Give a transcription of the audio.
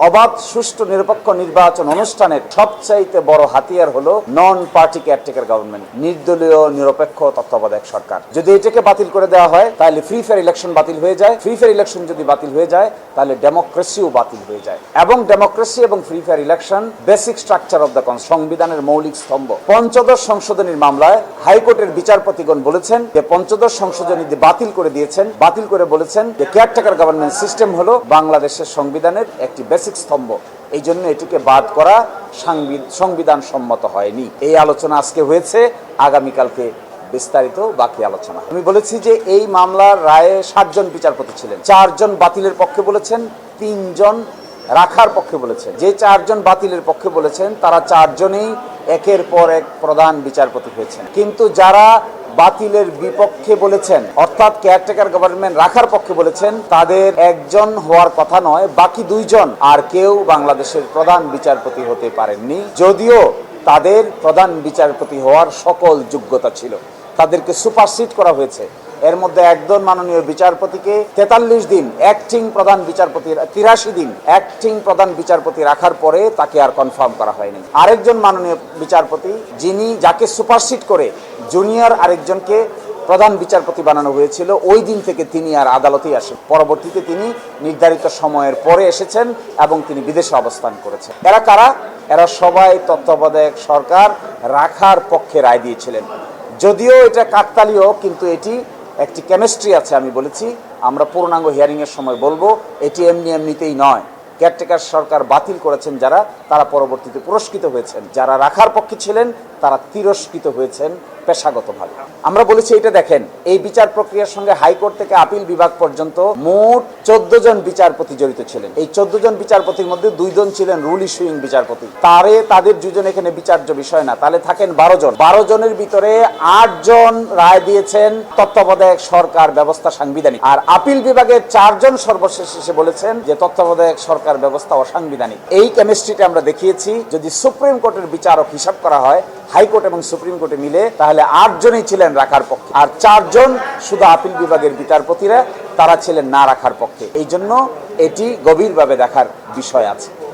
অবাধ সুষ্ঠু নিরপেক্ষ নির্বাচন অনুষ্ঠানের সবচাইতে বড় হাতিয়ার হলো নন পার্টি কেয়ারটেকার গভর্নমেন্ট, নির্দলীয় নিরপেক্ষ তত্ত্বাবধায়ক সরকার। যদি এটাকে বাতিল করে দেওয়া হয় তাহলে ফ্রি ফেয়ার ইলেকশন বাতিল হয়ে যায়। ফ্রি ফেয়ার ইলেকশন যদি বাতিল হয়ে যায় তাহলে ডেমোক্রেসিও বাতিল হয়ে যায়। এবং ডেমোক্রেসি এবং free fair election basic structure of the সংবিধানের মৌলিক স্তম্ভ। পঞ্চদশ সংশোধনীর মামলায় হাইকোর্টের বিচারপতিগণ বলেছেন যে পঞ্চদশ সংশোধনী বাতিল করে দিয়েছেন, বাতিল করে বলেছেন যে কেয়ারটেকার গভর্নমেন্ট সিস্টেম হলো বাংলাদেশের সংবিধানের একটি বেসিক স্তম্ভ। এই জন্য এটিকে বাদ করা সংবিধান সম্মত হয়নি। এই আলোচনা আজকে হয়েছে, আগামীকালকে বিস্তারিত বাকি আলোচনা। আমি বলেছি যে এই মামলার রায়ে 7 জন বিচারপতি ছিলেন। 4 জন বাতিলের পক্ষে বলেছেন, 3 জন রাখার পক্ষে বলেছেন। যে 4 জন বাতিলের পক্ষে বলেছেন তারা 4 জনেই একের পর এক প্রধান বিচারপতি হয়েছেন। কিন্তু যারা বাতিলের বিপক্ষে বলেছেন, অর্থাৎ কেয়ারটেকার গভর্নমেন্ট রাখার পক্ষে বলেছেন, তাদের একজন হওয়ার কথা নয়, বাকি 2 জন আর কেউ বাংলাদেশের প্রধান বিচারপতি হতে পারেননি, যদিও তাদের প্রধান বিচারপতি হওয়ার সকল যোগ্যতা ছিল। তাদেরকে সুপারসিড করা হয়েছে। এর মধ্যে একজন মাননীয় বিচারপতিকে 43 দিন অ্যাক্টিং প্রধান বিচারপতির 83 দিন অ্যাক্টিং প্রধান বিচারপতি রাখার পরে তাকে আর কনফার্ম করা হয়নি। আরেকজন মাননীয় বিচারপতি যাকে সুপারসিড করে জুনিয়র আরেকজনকে প্রধান বিচারপতি বানানো হয়েছিল, ওই দিন থেকে তিনি আর আদালতেই আসেন। পরবর্তীতে তিনি নির্ধারিত সময়ের পরে এসেছেন এবং তিনি বিদেশে অবস্থান করেছেন। এরা কারা? এরা সবাই তত্ত্বাবধায়ক সরকার রাখার পক্ষে রায় দিয়েছিলেন। যদিও এটা কাকতালীয়, কিন্তু এটি একটি কেমিস্ট্রি আছে। আমি বলেছি, আমরা পূর্ণাঙ্গ হিয়ারিংয়ের সময় বলবো, এটি এমনিতেই নয়। কেয়ারটেকার সরকার বাতিল করেছেন যারা, তারা পরবর্তীতে পুরস্কৃত হয়েছেন। যারা রাখার পক্ষে ছিলেন তারা তিরস্কৃত হয়েছেন পেশাগতভাবে। আমরা বলেছি, এটা দেখেন, এই বিচার প্রক্রিয়ার সঙ্গে হাইকোর্ট থেকে আপিল বিভাগ পর্যন্ত মোট 14 জন বিচারপতি জড়িত ছিলেন। এই 14 জন বিচারপতির মধ্যে 2 জন ছিলেন রুল ইস্যুইং বিচারপতি। তাদের 2 জন এখানে বিচার্য বিষয় না, তাহলে থাকেন 12 জন। 12 জনের ভিতরে 8 জন রায় দিয়েছেন তত্ত্বাবধায়ক সরকার ব্যবস্থা সাংবিধানিক, আর আপিল বিভাগের 4 জন সর্বশেষ এসে বলেছেন যে তত্ত্বাবধায়ক সরকার ব্যবস্থা অসাংবিধানিক। এই কেমিস্ট্রিটা আমরা দেখিয়েছি। যদি সুপ্রিম কোর্টের বিচারক হিসাব করা হয়, হাইকোর্ট এবং সুপ্রিম কোর্টে মিলে, তাহলে 8 জনই ছিলেন রাখার পক্ষে, আর 4 জন শুধু আপিল বিভাগের বিচারপতিরা, তারা ছিলেন না রাখার পক্ষে। এই জন্য এটি গভীরভাবে দেখার বিষয় আছে।